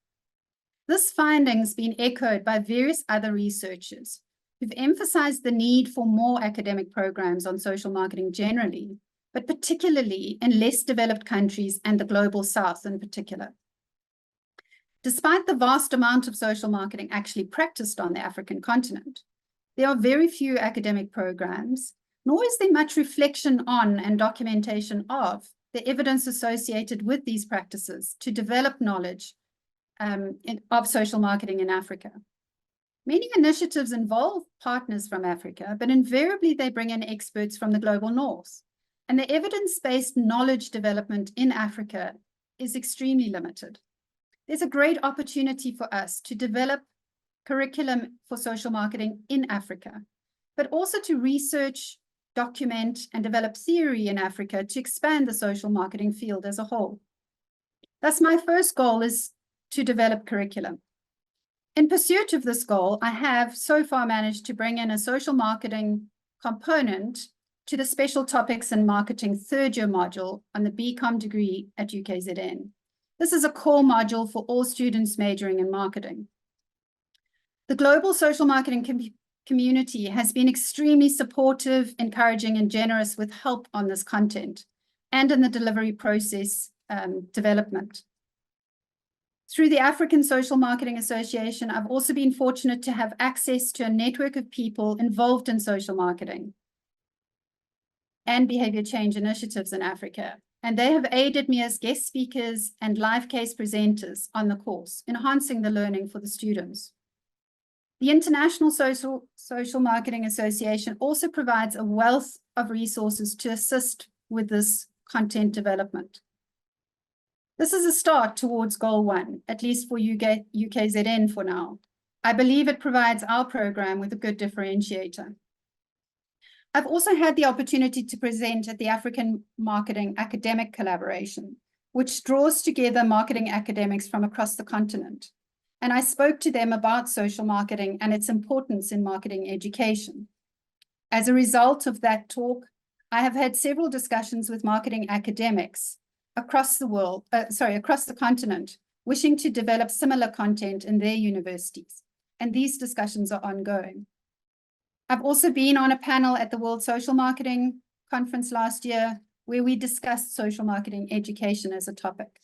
This finding has been echoed by various other researchers who've emphasized the need for more academic programs on social marketing generally, but particularly in less developed countries and the global South in particular. Despite the vast amount of social marketing actually practiced on the African continent, there are very few academic programs, nor is there much reflection on and documentation of the evidence associated with these practices to develop knowledge of social marketing in Africa. Many initiatives involve partners from Africa, but invariably they bring in experts from the global North. And the evidence-based knowledge development in Africa is extremely limited. There's a great opportunity for us to develop curriculum for social marketing in Africa, but also to research, document, and develop theory in Africa to expand the social marketing field as a whole. Thus, my first goal is to develop curriculum. In pursuit of this goal, I have so far managed to bring in a social marketing component to the special topics and marketing third-year module on the BCom degree at UKZN. This is a core module for all students majoring in marketing. The global social marketing community has been extremely supportive, encouraging, and generous with help on this content and in the delivery process development. Through the African Social Marketing Association, I've also been fortunate to have access to a network of people involved in social marketing and behavior change initiatives in Africa. And they have aided me as guest speakers and live case presenters on the course, enhancing the learning for the students. The International Social Marketing Association also provides a wealth of resources to assist with this content development. This is a start towards goal 1, at least for UKZN for now. I believe it provides our program with a good differentiator. I've also had the opportunity to present at the African Marketing Academic Collaboration, which draws together marketing academics from across the continent. And I spoke to them about social marketing and its importance in marketing education. As a result of that talk, I have had several discussions with marketing academics across the continent, wishing to develop similar content in their universities. And these discussions are ongoing. I've also been on a panel at the World Social Marketing Conference last year, where we discussed social marketing education as a topic.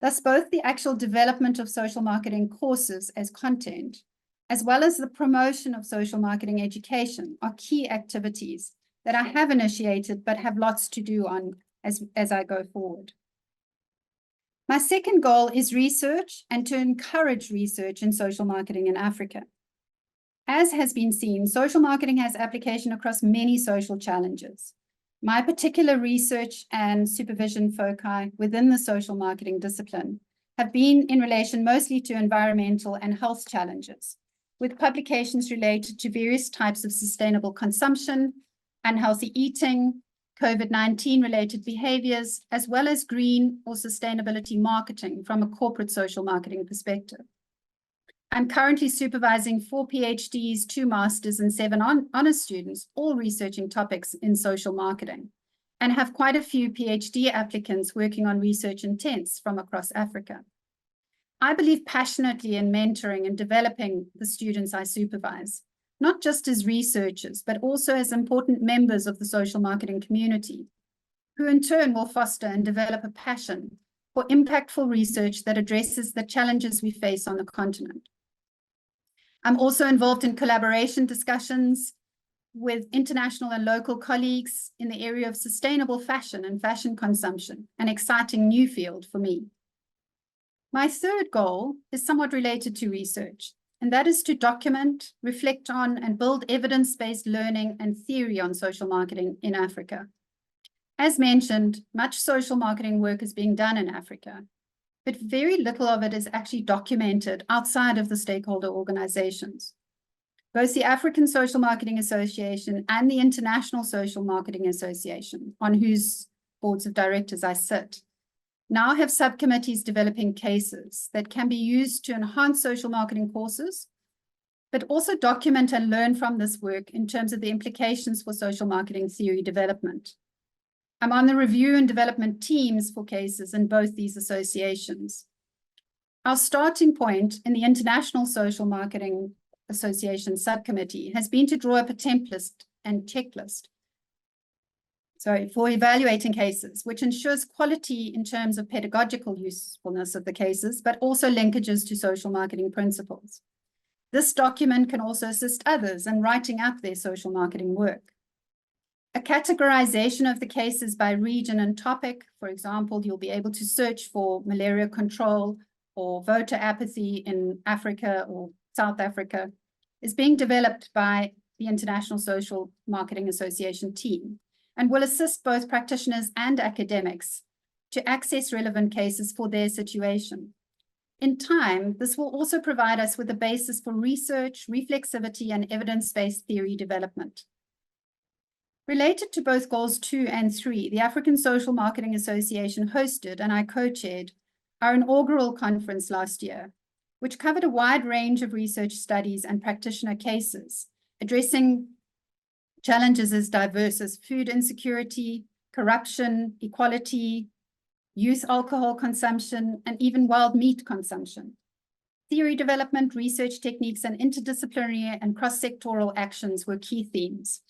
Thus, both the actual development of social marketing courses as content, as well as the promotion of social marketing education, are key activities that I have initiated, but have lots to do on as I go forward. My second goal is research and to encourage research in social marketing in Africa. As has been seen, social marketing has application across many social challenges. My particular research and supervision foci within the social marketing discipline have been in relation mostly to environmental and health challenges, with publications related to various types of sustainable consumption, unhealthy eating, COVID-19 related behaviors, as well as green or sustainability marketing from a corporate social marketing perspective. I'm currently supervising 4 PhDs, 2 masters, and 7 honors students, all researching topics in social marketing, and have quite a few PhD applicants working on research intents from across Africa. I believe passionately in mentoring and developing the students I supervise, not just as researchers, but also as important members of the social marketing community, who in turn will foster and develop a passion for impactful research that addresses the challenges we face on the continent. I'm also involved in collaboration discussions with international and local colleagues in the area of sustainable fashion and fashion consumption, an exciting new field for me. My third goal is somewhat related to research, and that is to document, reflect on, and build evidence-based learning and theory on social marketing in Africa. As mentioned, much social marketing work is being done in Africa, but very little of it is actually documented outside of the stakeholder organizations. Both the African Social Marketing Association and the International Social Marketing Association, on whose boards of directors I sit, now have subcommittees developing cases that can be used to enhance social marketing courses, but also document and learn from this work in terms of the implications for social marketing theory development. I'm on the review and development teams for cases in both these associations. Our starting point in the International Social Marketing Association subcommittee has been to draw up a template and checklist for evaluating cases, which ensures quality in terms of pedagogical usefulness of the cases, but also linkages to social marketing principles. This document can also assist others in writing up their social marketing work. A categorization of the cases by region and topic, for example, you'll be able to search for malaria control or voter apathy in Africa or South Africa, is being developed by the International Social Marketing Association team, and will assist both practitioners and academics to access relevant cases for their situation. In time, this will also provide us with a basis for research, reflexivity, and evidence-based theory development. Related to both goals 2 and 3, the African Social Marketing Association hosted, and I co-chaired, our inaugural conference last year, which covered a wide range of research studies and practitioner cases, addressing challenges as diverse as food insecurity, corruption, equality, youth alcohol consumption, and even wild meat consumption. Theory development, research techniques, and interdisciplinary and cross-sectoral actions were key themes.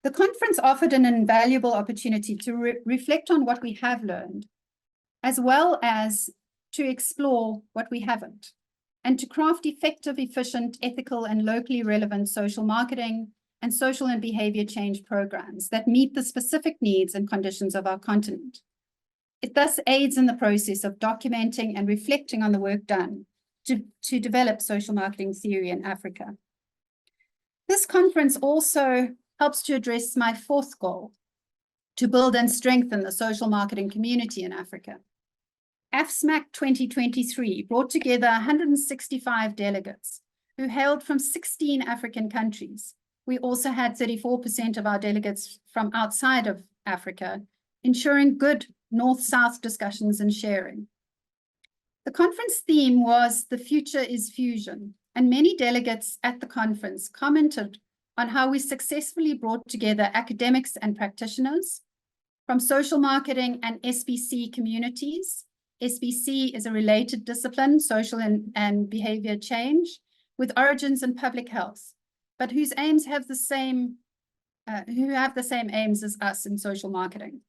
The conference offered an invaluable opportunity to reflect on what we have learned, as well as to explore what we haven't, and to craft effective, efficient, ethical, and locally relevant social marketing and social and behavior change programs that meet the specific needs and conditions of our continent. It thus aids in the process of documenting and reflecting on the work done to develop social marketing theory in Africa. This conference also helps to address my fourth goal, to build and strengthen the social marketing community in Africa. AFSMAC 2023 brought together 165 delegates who hailed from 16 African countries. We also had 34% of our delegates from outside of Africa, ensuring good North-South discussions and sharing. The conference theme was "The Future is Fusion," and many delegates at the conference commented on how we successfully brought together academics and practitioners from social marketing and SBC communities. SBC is a related discipline, social and behavior change, with origins in public health, but whose aims have the same aims as us in social marketing.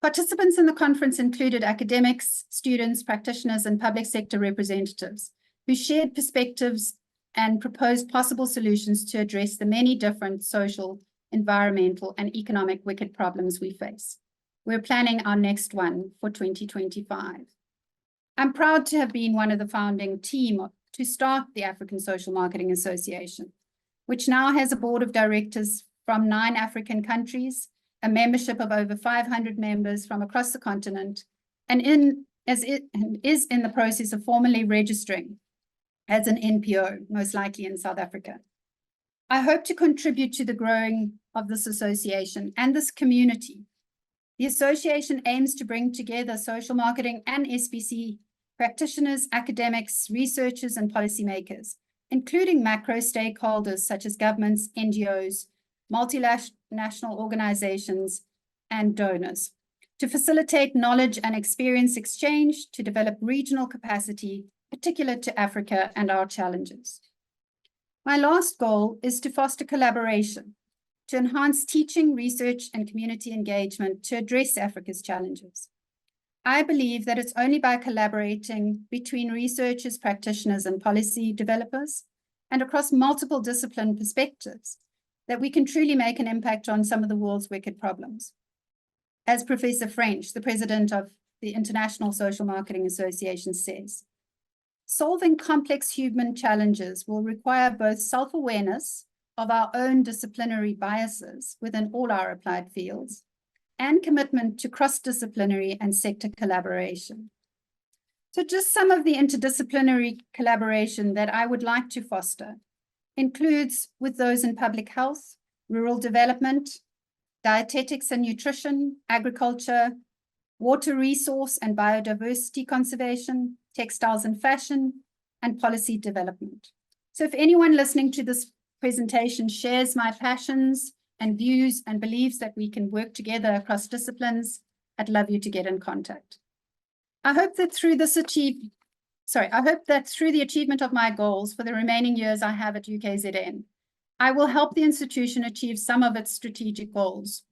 Participants in the conference included academics, students, practitioners, and public sector representatives who shared perspectives and proposed possible solutions to address the many different social, environmental, and economic wicked problems we face. We're planning our next one for 2025. I'm proud to have been one of the founding team to start the African Social Marketing Association, which now has a board of directors from 9 African countries, a membership of over 500 members from across the continent, and is in the process of formally registering as an NPO, most likely in South Africa. I hope to contribute to the growing of this association and this community. The association aims to bring together social marketing and SBC practitioners, academics, researchers, and policymakers, including macro stakeholders such as governments, NGOs, multinational organizations, and donors, to facilitate knowledge and experience exchange, to develop regional capacity, particular to Africa and our challenges. My last goal is to foster collaboration, to enhance teaching, research, and community engagement to address Africa's challenges. I believe that it's only by collaborating between researchers, practitioners, and policy developers, and across multiple discipline perspectives, that we can truly make an impact on some of the world's wicked problems. As Professor French, the president of the International Social Marketing Association, says, solving complex human challenges will require both self-awareness of our own disciplinary biases within all our applied fields and commitment to cross-disciplinary and sector collaboration. So just some of the interdisciplinary collaboration that I would like to foster includes with those in public health, rural development, dietetics and nutrition, agriculture, water resource and biodiversity conservation, textiles and fashion, and policy development. So if anyone listening to this presentation shares my passions and views and believes that we can work together across disciplines, I'd love you to get in contact. I hope that through the achievement of my goals for the remaining years I have at UKZN, I will help the institution achieve some of its strategic goals.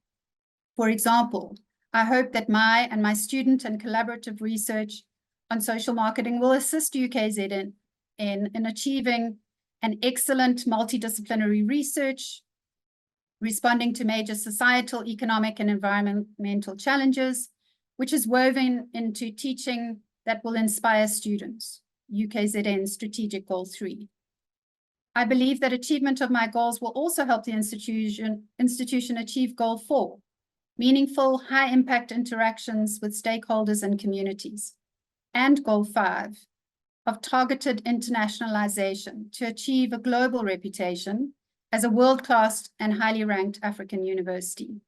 For example, I hope that my student and collaborative research on social marketing will assist UKZN in achieving an excellent multidisciplinary research, responding to major societal, economic, and environmental challenges, which is woven into teaching that will inspire students, UKZN Strategic Goal 3. I believe that achievement of my goals will also help the institution achieve Goal 4, meaningful, high-impact interactions with stakeholders and communities. and Goal 5 of targeted internationalization to achieve a global reputation as a world-class and highly ranked African university.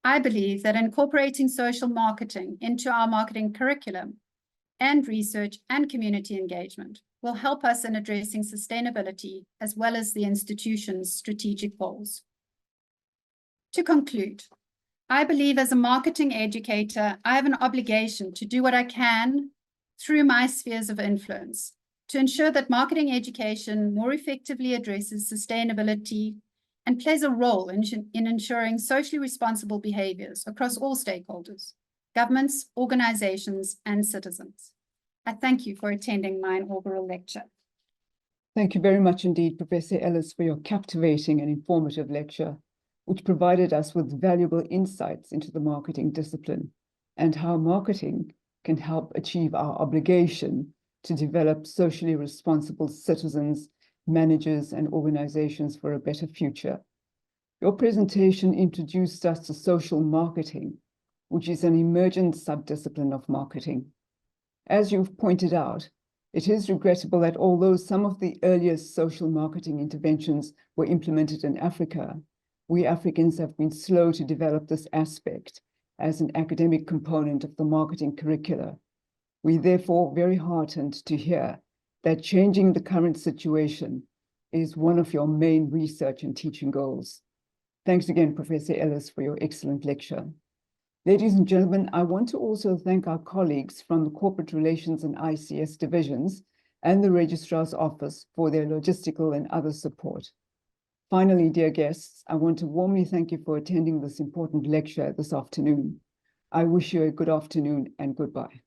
I believe that incorporating social marketing into our marketing curriculum and research and community engagement will help us in addressing sustainability as well as the institution's strategic goals. To conclude, I believe as a marketing educator, I have an obligation to do what I can through my spheres of influence to ensure that marketing education more effectively addresses sustainability and plays a role in ensuring socially responsible behaviors across all stakeholders, governments, organizations, and citizens. I thank you for attending my inaugural lecture. Thank you very much indeed, Professor Ellis, for your captivating and informative lecture, which provided us with valuable insights into the marketing discipline and how marketing can help achieve our obligation to develop socially responsible citizens, managers, and organizations for a better future. Your presentation introduced us to social marketing, which is an emergent subdiscipline of marketing. As you've pointed out, it is regrettable that although some of the earliest social marketing interventions were implemented in Africa, we Africans have been slow to develop this aspect as an academic component of the marketing curricula. We therefore very heartened to hear that changing the current situation is one of your main research and teaching goals. Thanks again, Professor Ellis, for your excellent lecture. Ladies and gentlemen, I want to also thank our colleagues from the Corporate Relations and ICS divisions and the Registrar's Office for their logistical and other support. Finally, dear guests, I want to warmly thank you for attending this important lecture this afternoon. I wish you a good afternoon and goodbye.